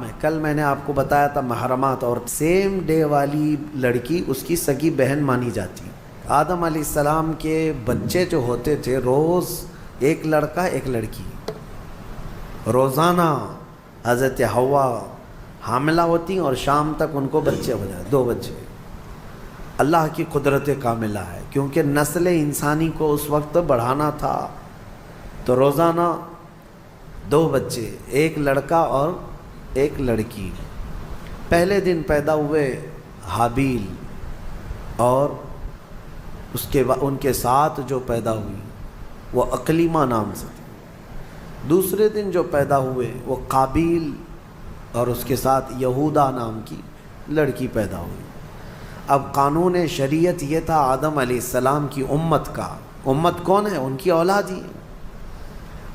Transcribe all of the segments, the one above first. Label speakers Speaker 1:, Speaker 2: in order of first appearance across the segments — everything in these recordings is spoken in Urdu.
Speaker 1: ہے. کل میں نے آپ کو بتایا تھا محرمات، اور سیم ڈے والی لڑکی اس کی سگی بہن مانی جاتی. آدم علیہ السلام کے بچے جو ہوتے تھے روز ایک لڑکا ایک لڑکی، روزانہ حضرت حوا حاملہ ہوتی اور شام تک ان کو بچے ہو جائے، 2 بچے. اللہ کی قدرت کاملہ ہے، کیونکہ نسل انسانی کو اس وقت بڑھانا تھا تو روزانہ 2 بچے، ایک لڑکا اور ایک لڑکی. پہلے دن پیدا ہوئے حابیل، اور اس کے بعد ان کے ساتھ جو پیدا ہوئی وہ اقلیمہ نام سے تھی. دوسرے دن جو پیدا ہوئے وہ قابیل، اور اس کے ساتھ یہودا نام کی لڑکی پیدا ہوئی. اب قانون شریعت یہ تھا آدم علیہ السلام کی امت کا، امت کون ہے؟ ان کی اولاد ہی.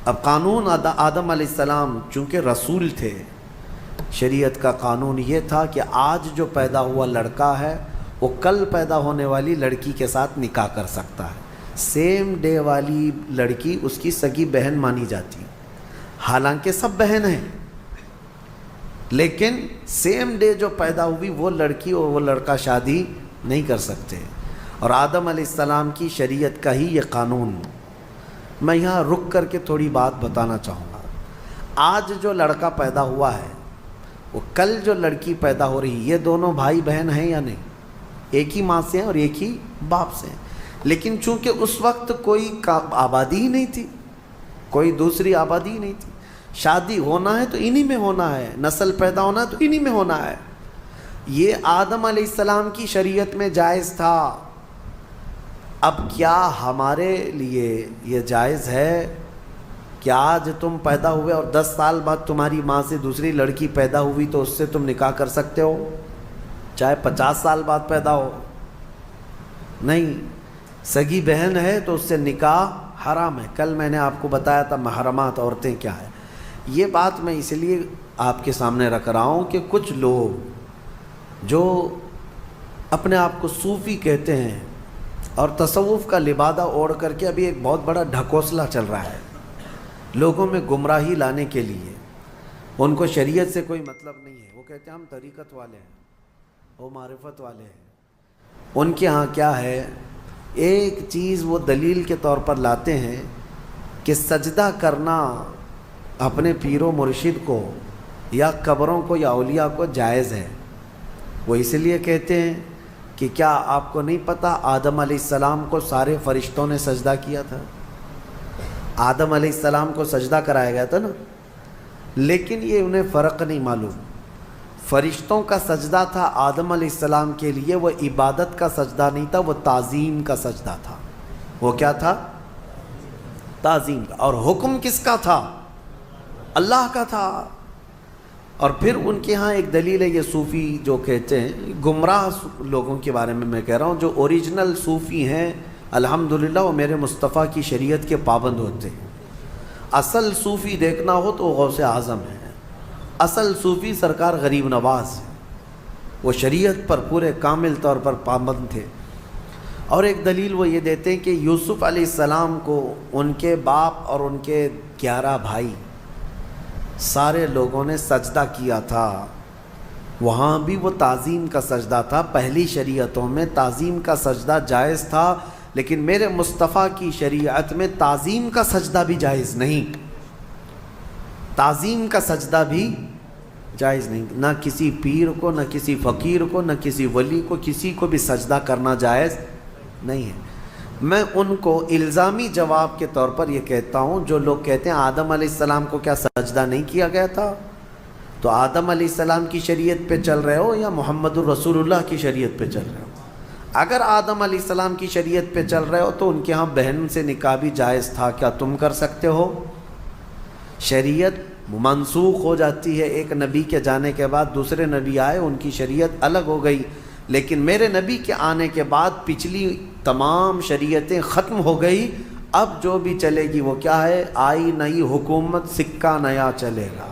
Speaker 1: اب قانون آدم علیہ السلام چونکہ رسول تھے، شریعت کا قانون یہ تھا کہ آج جو پیدا ہوا لڑکا ہے وہ کل پیدا ہونے والی لڑکی کے ساتھ نکاح کر سکتا ہے. سیم ڈے والی لڑکی اس کی سگی بہن مانی جاتی، حالانکہ سب بہن ہیں، لیکن سیم ڈے جو پیدا ہوئی وہ لڑکی اور وہ لڑکا شادی نہیں کر سکتے. اور آدم علیہ السلام کی شریعت کا ہی یہ قانون. میں یہاں رک کر کے تھوڑی بات بتانا چاہوں گا. آج جو لڑکا پیدا ہوا ہے وہ کل جو لڑکی پیدا ہو رہی، یہ دونوں بھائی بہن ہیں یا نہیں؟ ایک ہی ماں سے ہیں اور ایک ہی باپ سے ہیں. لیکن چونکہ اس وقت کوئی آبادی ہی نہیں تھی، کوئی دوسری آبادی ہی نہیں تھی. شادی ہونا ہے تو انہی میں ہونا ہے، نسل پیدا ہونا ہے تو انہی میں ہونا ہے. یہ آدم علیہ السلام کی شریعت میں جائز تھا. اب کیا ہمارے لیے یہ جائز ہے کہ آج تم پیدا ہوئے اور 10 سال بعد تمہاری ماں سے دوسری لڑکی پیدا ہوئی تو اس سے تم نکاح کر سکتے ہو، چاہے 50 سال بعد پیدا ہو؟ نہیں. سگی بہن ہے تو اس سے نکاح حرام ہے. کل میں نے آپ کو بتایا تھا محرمات عورتیں کیا ہے. یہ بات میں اس لیے آپ کے سامنے رکھ رہا ہوں کہ کچھ لوگ جو اپنے آپ کو صوفی کہتے ہیں اور تصوف کا لبادہ اوڑھ کر کے ابھی ایک بہت بڑا ڈھکوسلا چل رہا ہے لوگوں میں گمراہی لانے کے لیے. ان کو شریعت سے کوئی مطلب نہیں ہے. وہ کہتے ہیں ہم طریقت والے ہیں، وہ معرفت والے ہیں. ان کے ہاں کیا ہے، ایک چیز وہ دلیل کے طور پر لاتے ہیں کہ سجدہ کرنا اپنے پیر و مرشد کو یا قبروں کو یا اولیاء کو جائز ہے. وہ اس لیے کہتے ہیں کہ کیا آپ کو نہیں پتہ آدم علیہ السلام کو سارے فرشتوں نے سجدہ کیا تھا؟ آدم علیہ السلام کو سجدہ کرایا گیا تھا نا. لیکن یہ انہیں فرق نہیں معلوم. فرشتوں کا سجدہ تھا آدم علیہ السلام کے لیے، وہ عبادت کا سجدہ نہیں تھا، وہ تعظیم کا سجدہ تھا. وہ کیا تھا؟ تعظیم کا. اور حکم کس کا تھا؟ اللہ کا تھا. اور پھر ان کے ہاں ایک دلیل ہے، یہ صوفی جو کہتے ہیں، گمراہ لوگوں کے بارے میں کہہ رہا ہوں، جو اوریجنل صوفی ہیں الحمدللہ وہ میرے مصطفیٰ کی شریعت کے پابند ہوتے ہیں. اصل صوفی دیکھنا ہو تو وہ غوث اعظم ہے. اصل صوفی سرکار غریب نواز ہے، وہ شریعت پر پورے کامل طور پر پابند تھے. اور ایک دلیل وہ یہ دیتے ہیں کہ یوسف علیہ السلام کو ان کے باپ اور ان کے 11 بھائی سارے لوگوں نے سجدہ کیا تھا. وہاں بھی وہ تعظیم کا سجدہ تھا. پہلی شریعتوں میں تعظیم کا سجدہ جائز تھا، لیکن میرے مصطفیٰ کی شریعت میں تعظیم کا سجدہ بھی جائز نہیں. تعظیم کا سجدہ بھی جائز نہیں. نہ کسی پیر کو، نہ کسی فقیر کو، نہ کسی ولی کو، کسی کو بھی سجدہ کرنا جائز نہیں ہے. میں ان کو الزامی جواب کے طور پر یہ کہتا ہوں، جو لوگ کہتے ہیں آدم علیہ السلام کو کیا سجدہ نہیں کیا گیا تھا، تو آدم علیہ السلام کی شریعت پہ چل رہے ہو یا محمد الرسول اللہ کی شریعت پہ چل رہے ہو؟ اگر آدم علیہ السلام کی شریعت پہ چل رہے ہو تو ان کے ہاں بہن سے نکاح بھی جائز تھا. کیا تم کر سکتے ہو؟ شریعت منسوخ ہو جاتی ہے. ایک نبی کے جانے کے بعد دوسرے نبی آئے، ان کی شریعت الگ ہو گئی، لیکن میرے نبی کے آنے کے بعد پچھلی تمام شریعتیں ختم ہو گئی. اب جو بھی چلے گی وہ کیا ہے؟ آئی نئی حکومت، سکہ نیا چلے گا.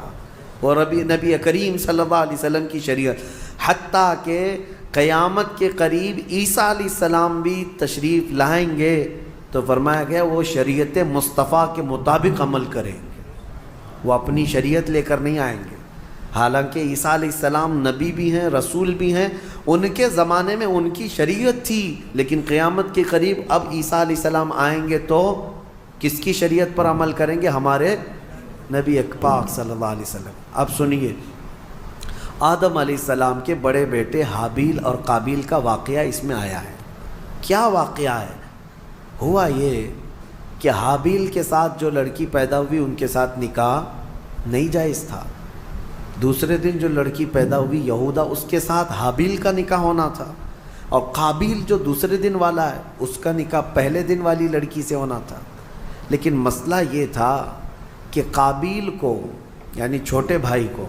Speaker 1: اور ابھی نبی کریم صلی اللہ علیہ وسلم کی شریعت، حتیٰ کہ قیامت کے قریب عیسیٰ علیہ السلام بھی تشریف لائیں گے تو فرمایا گیا وہ شریعت مصطفیٰ کے مطابق عمل کریں گے، وہ اپنی شریعت لے کر نہیں آئیں گے. حالانکہ عیسیٰ علیہ السلام نبی بھی ہیں، رسول بھی ہیں، ان کے زمانے میں ان کی شریعت تھی، لیکن قیامت کے قریب اب عیسیٰ علیہ السلام آئیں گے تو کس کی شریعت پر عمل کریں گے؟ ہمارے نبی پاک صلی اللہ علیہ وسلم۔ اب سنیے، آدم علیہ السلام کے بڑے بیٹے حابیل اور قابیل کا واقعہ اس میں آیا ہے۔ کیا واقعہ ہے؟ ہوا یہ کہ حابیل کے ساتھ جو لڑکی پیدا ہوئی ان کے ساتھ نکاح نہیں جائز تھا۔ دوسرے دن جو لڑکی پیدا ہوئی یہودا، اس کے ساتھ حابیل کا نکاح ہونا تھا، اور قابیل جو دوسرے دن والا ہے اس کا نکاح پہلے دن والی لڑکی سے ہونا تھا۔ لیکن مسئلہ یہ تھا کہ قابیل کو یعنی چھوٹے بھائی کو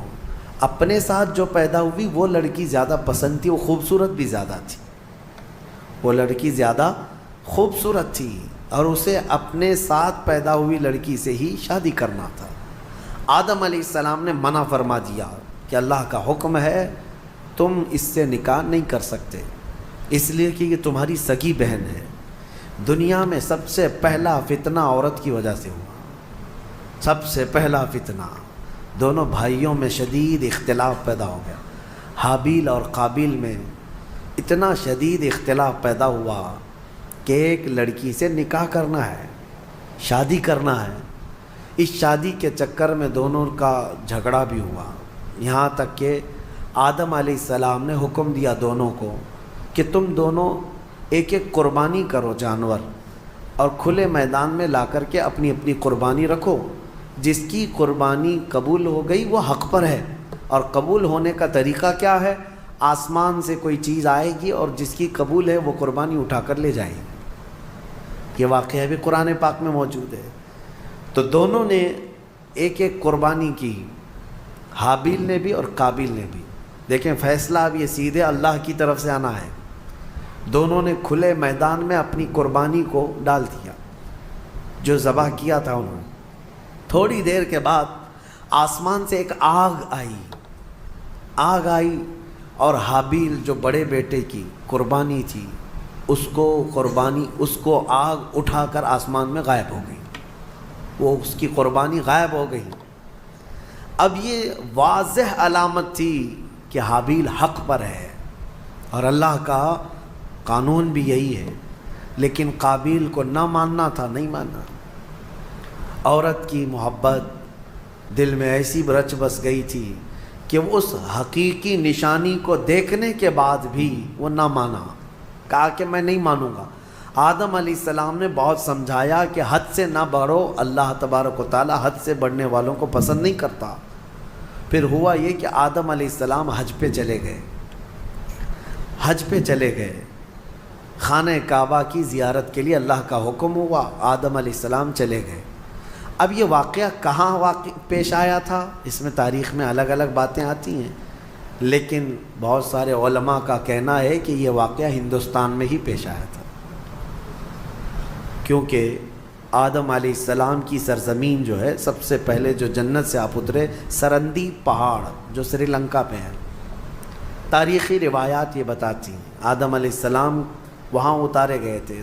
Speaker 1: اپنے ساتھ جو پیدا ہوئی وہ لڑکی زیادہ پسند تھی، وہ خوبصورت بھی زیادہ تھی، وہ لڑکی زیادہ خوبصورت تھی، اور اسے اپنے ساتھ پیدا ہوئی لڑکی سے ہی شادی کرنا تھا۔ آدم علیہ السلام نے منع فرما دیا کہ اللہ کا حکم ہے تم اس سے نکاح نہیں کر سکتے، اس لیے کہ یہ تمہاری سگی بہن ہے۔ دنیا میں سب سے پہلا فتنہ عورت کی وجہ سے ہوا، سب سے پہلا فتنہ، دونوں بھائیوں میں شدید اختلاف پیدا ہو گیا۔ حابیل اور قابیل میں اتنا شدید اختلاف پیدا ہوا کہ ایک لڑکی سے نکاح کرنا ہے، شادی کرنا ہے۔ اس شادی کے چکر میں دونوں کا جھگڑا بھی ہوا، یہاں تک کہ آدم علیہ السلام نے حکم دیا دونوں کو کہ تم دونوں ایک ایک قربانی کرو جانور، اور کھلے میدان میں لا کر کے اپنی اپنی قربانی رکھو۔ جس کی قربانی قبول ہو گئی وہ حق پر ہے، اور قبول ہونے کا طریقہ کیا ہے؟ آسمان سے کوئی چیز آئے گی اور جس کی قبول ہے وہ قربانی اٹھا کر لے جائے گی۔ یہ واقعہ بھی قرآن پاک میں موجود ہے۔ تو دونوں نے ایک ایک قربانی کی، حابیل نے بھی اور قابیل نے بھی۔ دیکھیں فیصلہ اب یہ سیدھے اللہ کی طرف سے آنا ہے۔ دونوں نے کھلے میدان میں اپنی قربانی کو ڈال دیا، جو ذبح کیا تھا انہوں نے۔ تھوڑی دیر کے بعد آسمان سے ایک آگ آئی، اور حابیل جو بڑے بیٹے کی قربانی تھی اس کو آگ اٹھا کر آسمان میں غائب ہو گئی، وہ اس کی قربانی غائب ہو گئی۔ اب یہ واضح علامت تھی کہ حابیل حق پر ہے، اور اللہ کا قانون بھی یہی ہے، لیکن قابیل کو نہ ماننا تھا، نہیں ماننا۔ عورت کی محبت دل میں ایسی رچ بس گئی تھی کہ وہ اس حقیقی نشانی کو دیکھنے کے بعد بھی وہ نہ مانا، کہا کہ میں نہیں مانوں گا۔ آدم علیہ السلام نے بہت سمجھایا کہ حد سے نہ بڑھو، اللہ تبارک و تعالی حد سے بڑھنے والوں کو پسند نہیں کرتا۔ پھر ہوا یہ کہ آدم علیہ السلام حج پہ چلے گئے، خانہ کعبہ کی زیارت کے لیے اللہ کا حکم ہوا، آدم علیہ السلام چلے گئے۔ اب یہ واقعہ کہاں پیش آیا تھا، اس میں تاریخ میں الگ الگ باتیں آتی ہیں، لیکن بہت سارے علماء کا کہنا ہے کہ یہ واقعہ ہندوستان میں ہی پیش آیا تھا، کیونکہ آدم علیہ السلام کی سرزمین جو ہے، سب سے پہلے جو جنت سے آپ اترے سرندی پہاڑ جو سری لنکا پہ ہے، تاریخی روایات یہ بتاتی ہیں آدم علیہ السلام وہاں اتارے گئے تھے۔